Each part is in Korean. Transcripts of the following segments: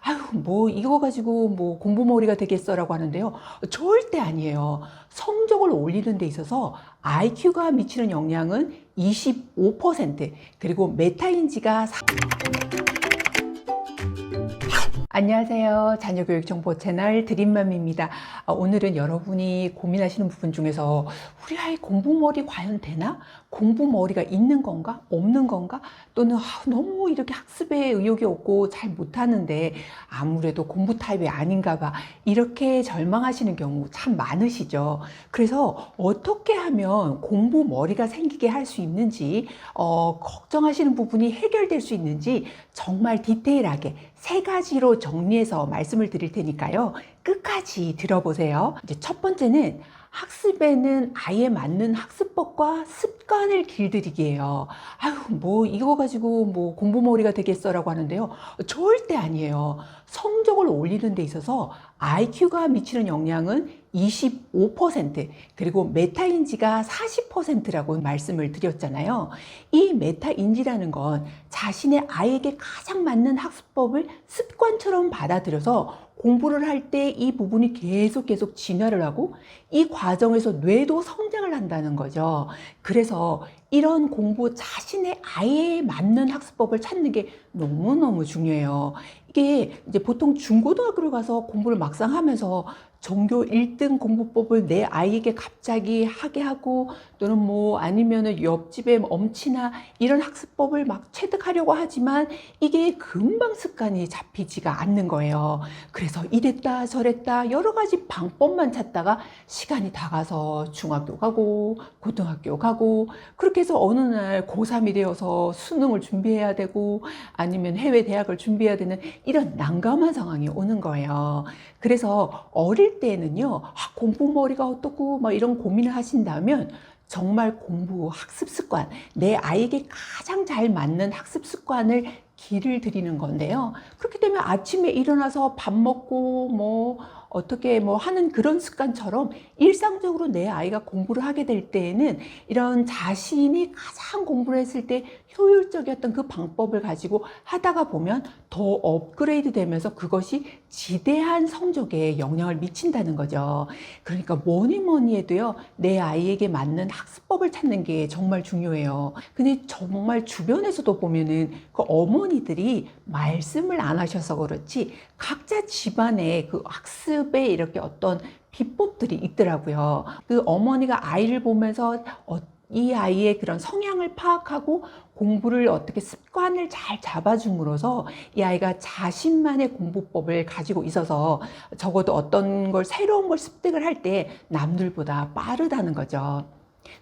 아유, 뭐 이거 가지고 뭐 공부머리가 되겠어라고 하는데요. 절대 아니에요. 성적을 올리는 데 있어서 IQ가 미치는 영향은 25%, 그리고 메타인지가 안녕하세요. 자녀교육 정보 채널 드림맘입니다. 오늘은 여러분이 고민하시는 부분 중에서 우리 아이 공부머리 과연 되나? 공부머리가 있는 건가? 없는 건가? 또는 너무 이렇게 학습에 의욕이 없고 잘 못하는데 아무래도 공부 타입이 아닌가 봐. 이렇게 절망하시는 경우 참 많으시죠. 그래서 어떻게 하면 공부머리가 생기게 할 수 있는지, 걱정하시는 부분이 해결될 수 있는지 정말 디테일하게 3가지로 정리해서 말씀을 드릴 테니까요. 끝까지 들어보세요. 이제 첫 번째는 학습에는 아이에 맞는 학습법과 습관을 길들이기예요. 아유, 뭐 이거 가지고 뭐 공부머리가 되겠어라고 하는데요. 절대 아니에요. 성적을 올리는 데 있어서 IQ가 미치는 영향은 25%, 그리고 메타인지가 40%라고 말씀을 드렸잖아요. 이 메타인지라는 건 자신의 아이에게 가장 맞는 학습법을 습관처럼 받아들여서 공부를 할 때 이 부분이 계속 진화를 하고 이 과정에서 뇌도 성장을 한다는 거죠. 그래서 이런 공부, 자신의 아이에 맞는 학습법을 찾는 게 너무너무 중요해요. 이게 이제 보통 중고등학교를 가서 공부를 막상 하면서 전교 1등 공부법을 내 아이에게 갑자기 하게 하고, 또는 뭐 아니면은 옆집에 엄친아 이런 학습법을 막 체득하려고 하지만 이게 금방 습관이 잡히지가 않는 거예요. 그래서 이랬다 저랬다 여러 가지 방법만 찾다가 시간이 다 가서 중학교 가고 고등학교 가고, 그렇게 해서 어느 날 고3이 되어서 수능을 준비해야 되고 아니면 해외 대학을 준비해야 되는 이런 난감한 상황이 오는 거예요. 그래서 어릴 때에는요, 공부머리가 어떻고 막 이런 고민을 하신다면 정말 공부 학습 습관, 내 아이에게 가장 잘 맞는 학습 습관을 길을 들이는 건데요. 그렇기 때문에 아침에 일어나서 밥 먹고 뭐 어떻게 뭐 하는 그런 습관처럼 일상적으로 내 아이가 공부를 하게 될 때에는 이런 자신이 가장 공부를 했을 때 효율적이었던 그 방법을 가지고 하다가 보면 더 업그레이드 되면서 그것이 지대한 성적에 영향을 미친다는 거죠. 그러니까 뭐니 해도요, 내 아이에게 맞는 학습법을 찾는 게 정말 중요해요. 근데 정말 주변에서도 보면은 그 어머니들이 말씀을 안 하셔서 그렇지 각자 집안에 그 학습에 이렇게 어떤 비법들이 있더라고요. 그 어머니가 아이를 보면서 이 아이의 그런 성향을 파악하고 공부를 어떻게 습관을 잘 잡아줌으로써 이 아이가 자신만의 공부법을 가지고 있어서 적어도 어떤 걸 새로운 걸 습득을 할 때 남들보다 빠르다는 거죠.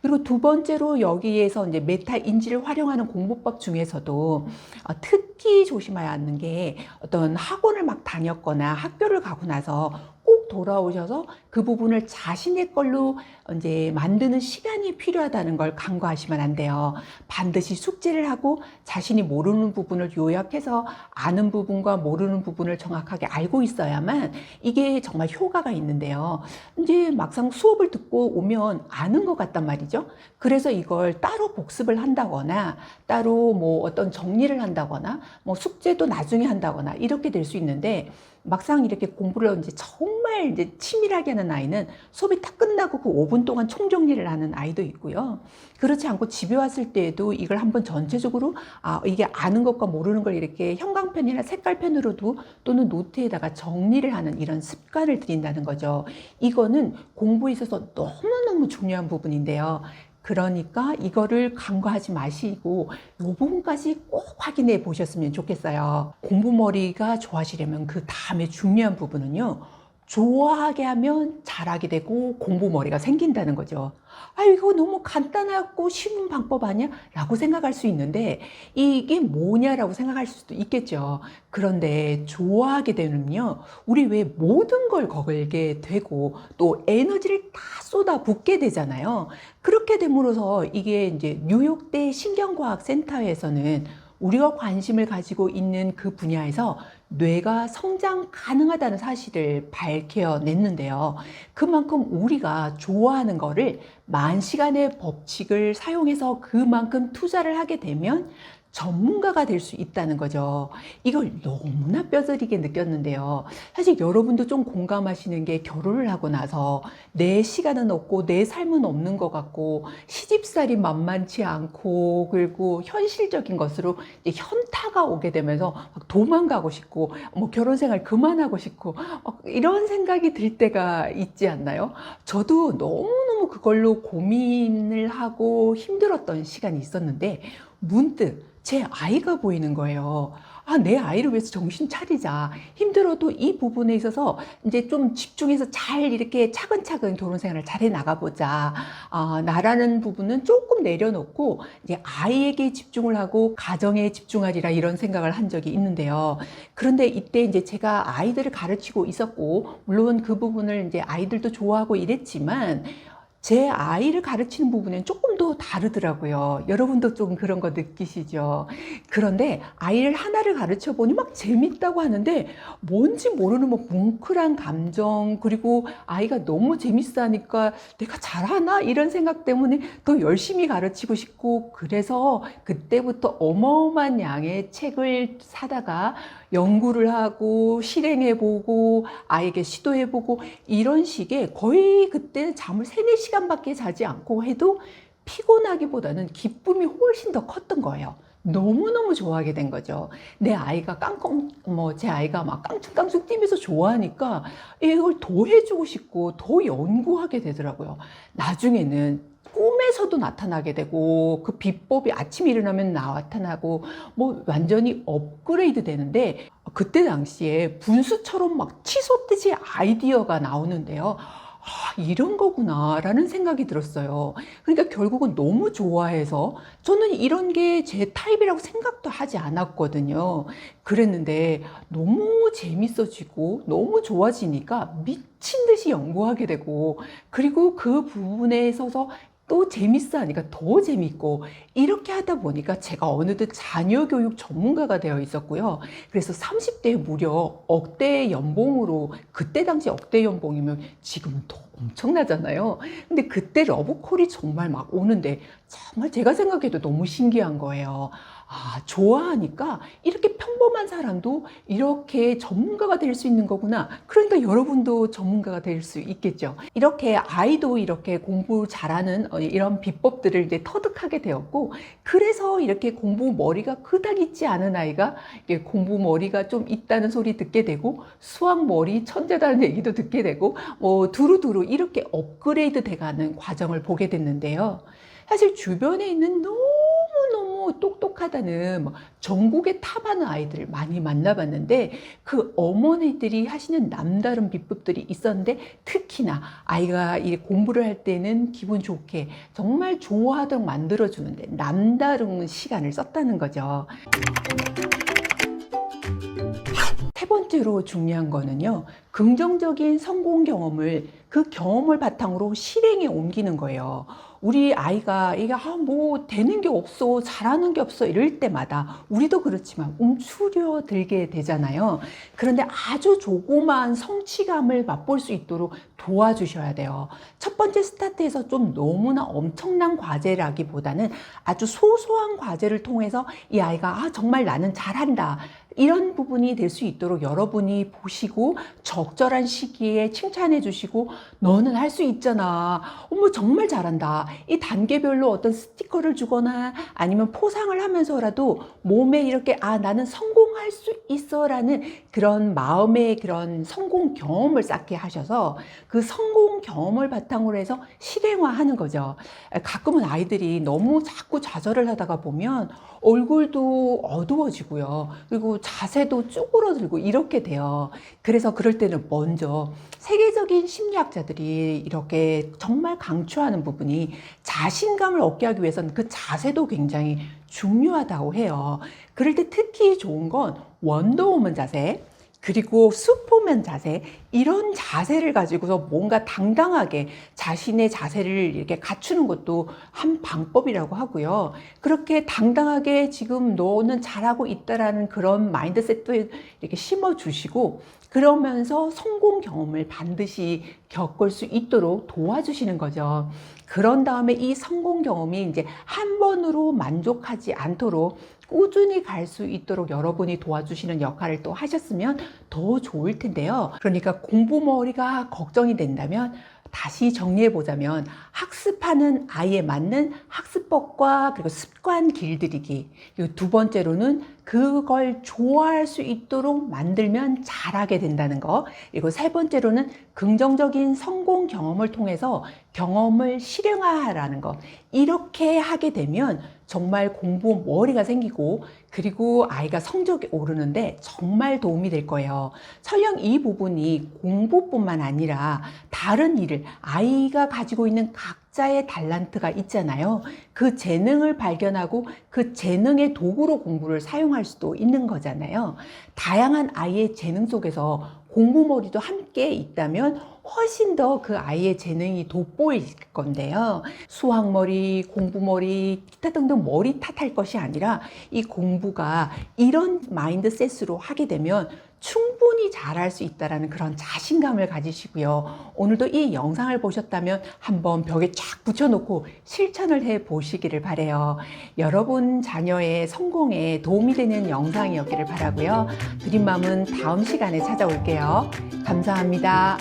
그리고 두 번째로 여기에서 이제 메타 인지를 활용하는 공부법 중에서도 특히 조심해야 하는 게, 어떤 학원을 막 다녔거나 학교를 가고 나서 꼭 돌아오셔서 그 부분을 자신의 걸로 이제 만드는 시간이 필요하다는 걸 간과하시면 안 돼요. 반드시 숙제를 하고 자신이 모르는 부분을 요약해서 아는 부분과 모르는 부분을 정확하게 알고 있어야만 이게 정말 효과가 있는데요. 이제 막상 수업을 듣고 오면 아는 것 같단 말이죠. 그래서 이걸 따로 복습을 한다거나 따로 뭐 어떤 정리를 한다거나 뭐 숙제도 나중에 한다거나 이렇게 될 수 있는데, 막상 이렇게 공부를 이제 정말 이제 치밀하게 하는 아이는 수업이 딱 끝나고 그 5분 동안 총정리를 하는 아이도 있고요. 그렇지 않고 집에 왔을 때에도 이걸 한번 전체적으로 이게 아는 것과 모르는 걸 이렇게 형광펜이나 색깔펜으로도 또는 노트에다가 정리를 하는 이런 습관을 들인다는 거죠. 이거는 공부에 있어서 너무너무 중요한 부분인데요. 그러니까 이거를 간과하지 마시고 이 부분까지 꼭 확인해 보셨으면 좋겠어요. 공부머리가 좋아지려면 그 다음에 중요한 부분은요, 좋아하게 하면 잘하게 되고 공부머리가 생긴다는 거죠. 이거 너무 간단하고 쉬운 방법 아니야? 라고 생각할 수 있는데 이게 뭐냐라고 생각할 수도 있겠죠. 그런데 좋아하게 되면요, 우리 왜 모든 걸 걸게 되고 또 에너지를 다 쏟아붓게 되잖아요. 그렇게 됨으로써 이게 이제 뉴욕대 신경과학센터에서는 우리가 관심을 가지고 있는 그 분야에서 뇌가 성장 가능하다는 사실을 밝혀냈는데요. 그만큼 우리가 좋아하는 거를 만시간의 법칙을 사용해서 그만큼 투자를 하게 되면 전문가가 될 수 있다는 거죠. 이걸 너무나 뼈저리게 느꼈는데요. 사실 여러분도 좀 공감하시는 게 결혼을 하고 나서 내 시간은 없고 내 삶은 없는 것 같고 시집살이 만만치 않고 그리고 현실적인 것으로 이제 현타가 오게 되면서 막 도망가고 싶고 뭐 결혼 생활 그만하고 싶고 이런 생각이 들 때가 있지 않나요? 저도 너무너무 그걸로 고민을 하고 힘들었던 시간이 있었는데 문득 제 아이가 보이는 거예요. 아, 내 아이를 위해서 정신 차리자. 힘들어도 이 부분에 있어서 이제 좀 집중해서 잘 이렇게 차근차근 결혼 생활을 잘 해 나가보자. 아, 나라는 부분은 조금 내려놓고 이제 아이에게 집중을 하고 가정에 집중하리라 이런 생각을 한 적이 있는데요. 그런데 이때 이제 제가 아이들을 가르치고 있었고, 물론 그 부분을 이제 아이들도 좋아하고 이랬지만, 제 아이를 가르치는 부분은 조금 더 다르더라고요. 여러분도 좀 그런 거 느끼시죠? 그런데 아이를 하나를 가르쳐 보니 막 재밌다고 하는데 뭔지 모르는 뭐 뭉클한 감정, 그리고 아이가 너무 재밌어 하니까 내가 잘하나? 이런 생각 때문에 더 열심히 가르치고 싶고, 그래서 그때부터 어마어마한 양의 책을 사다가 연구를 하고 실행해보고 아이에게 시도해보고 이런 식의, 거의 그때는 잠을 3-4시간밖에 자지 않고 해도 피곤하기보다는 기쁨이 훨씬 더 컸던 거예요. 너무너무 좋아하게 된 거죠. 내 아이가 제 아이가 막 깡충깡충 뛰면서 좋아하니까 이걸 더 해주고 싶고 더 연구하게 되더라고요. 나중에는 꿈에서도 나타나게 되고 그 비법이 아침에 일어나면 나타나고 뭐 완전히 업그레이드 되는데, 그때 당시에 분수처럼 막 치솟듯이 아이디어가 나오는데요. 아, 이런 거구나 라는 생각이 들었어요. 그러니까 결국은 너무 좋아해서 저는 이런 게 제 타입이라고 생각도 하지 않았거든요. 그랬는데 너무 재밌어지고 너무 좋아지니까 미친 듯이 연구하게 되고, 그리고 그 부분에 있어서 또 재밌어 하니까 더 재밌고, 이렇게 하다 보니까 제가 어느덧 자녀 교육 전문가가 되어 있었고요. 그래서 30대에 무려 억대 연봉으로, 그때 당시 억대 연봉이면 지금은 더 엄청나잖아요. 근데 그때 러브콜이 정말 막 오는데 정말 제가 생각해도 너무 신기한 거예요. 아, 좋아하니까 이렇게 평범한 사람도 이렇게 전문가가 될 수 있는 거구나. 그러니까 여러분도 전문가가 될 수 있겠죠. 이렇게 아이도 이렇게 공부 잘하는 이런 비법들을 이제 터득하게 되었고, 그래서 이렇게 공부 머리가 그닥 있지 않은 아이가 공부 머리가 좀 있다는 소리 듣게 되고, 수학 머리 천재다는 얘기도 듣게 되고, 두루두루 이렇게 업그레이드 돼가는 과정을 보게 됐는데요. 사실 주변에 있는 너무너무 똑똑하다는 전국에 탑하는 아이들을 많이 만나봤는데, 그 어머니들이 하시는 남다른 비법들이 있었는데, 특히나 아이가 이 공부를 할 때는 기분 좋게 정말 좋아하도록 만들어주는데 남다른 시간을 썼다는 거죠. 세 번째로 중요한 거는요, 긍정적인 성공 경험을, 그 경험을 바탕으로 실행에 옮기는 거예요. 우리 아이가 이게 뭐 되는 게 없어, 잘하는 게 없어 이럴 때마다 우리도 그렇지만 움츠려들게 되잖아요. 그런데 아주 조그마한 성취감을 맛볼 수 있도록 도와주셔야 돼요. 첫 번째 스타트에서 좀 너무나 엄청난 과제라기보다는 아주 소소한 과제를 통해서 이 아이가 정말 나는 잘한다, 이런 부분이 될 수 있도록 여러분이 보시고 적절한 시기에 칭찬해 주시고, 너는 할 수 있잖아, 어머 정말 잘한다, 이 단계별로 어떤 스티커를 주거나 아니면 포상을 하면서라도 몸에 이렇게 나는 성공할 수 있어 라는 그런 마음의 그런 성공 경험을 쌓게 하셔서 그 성공 경험을 바탕으로 해서 실행화하는 거죠. 가끔은 아이들이 너무 자꾸 좌절을 하다가 보면 얼굴도 어두워지고요. 그리고 자세도 쭈그러들고 이렇게 돼요. 그래서 그럴 때는 먼저 세계적인 심리학자들이 이렇게 정말 강조하는 부분이, 자신감을 얻게 하기 위해서는 그 자세도 굉장히 중요하다고 해요. 그럴 때 특히 좋은 건 원더우먼 자세, 그리고 슈퍼맨 자세, 이런 자세를 가지고서 뭔가 당당하게 자신의 자세를 이렇게 갖추는 것도 한 방법이라고 하고요. 그렇게 당당하게 지금 너는 잘하고 있다라는 그런 마인드셋도 이렇게 심어주시고, 그러면서 성공 경험을 반드시 겪을 수 있도록 도와주시는 거죠. 그런 다음에 이 성공 경험이 이제 한 번으로 만족하지 않도록 꾸준히 갈 수 있도록 여러분이 도와주시는 역할을 또 하셨으면 더 좋을 텐데요. 그러니까 공부머리가 걱정이 된다면 다시 정리해 보자면 학습하는 아이에 맞는 학습법과 그리고 습관 길들이기, 그리고 두 번째로는 그걸 좋아할 수 있도록 만들면 잘하게 된다는 거, 그리고 세 번째로는 긍정적인 성공 경험을 통해서 경험을 실행하라는 거. 이렇게 하게 되면 정말 공부 머리가 생기고 그리고 아이가 성적이 오르는데 정말 도움이 될 거예요. 설령 이 부분이 공부뿐만 아니라 다른 일을, 아이가 가지고 있는 각자의 달란트가 있잖아요. 그 재능을 발견하고 그 재능의 도구로 공부를 사용할 수도 있는 거잖아요. 다양한 아이의 재능 속에서 공부머리도 함께 있다면 훨씬 더 그 아이의 재능이 돋보일 건데요. 수학머리, 공부머리, 기타 등등 머리 탓할 것이 아니라 이 공부가 이런 마인드셋으로 하게 되면 충분히 잘할 수 있다는 그런 자신감을 가지시고요. 오늘도 이 영상을 보셨다면 한번 벽에 쫙 붙여놓고 실천을 해 보시기를 바라요. 여러분 자녀의 성공에 도움이 되는 영상이었기를 바라고요. 드림맘은 다음 시간에 찾아올게요. 감사합니다.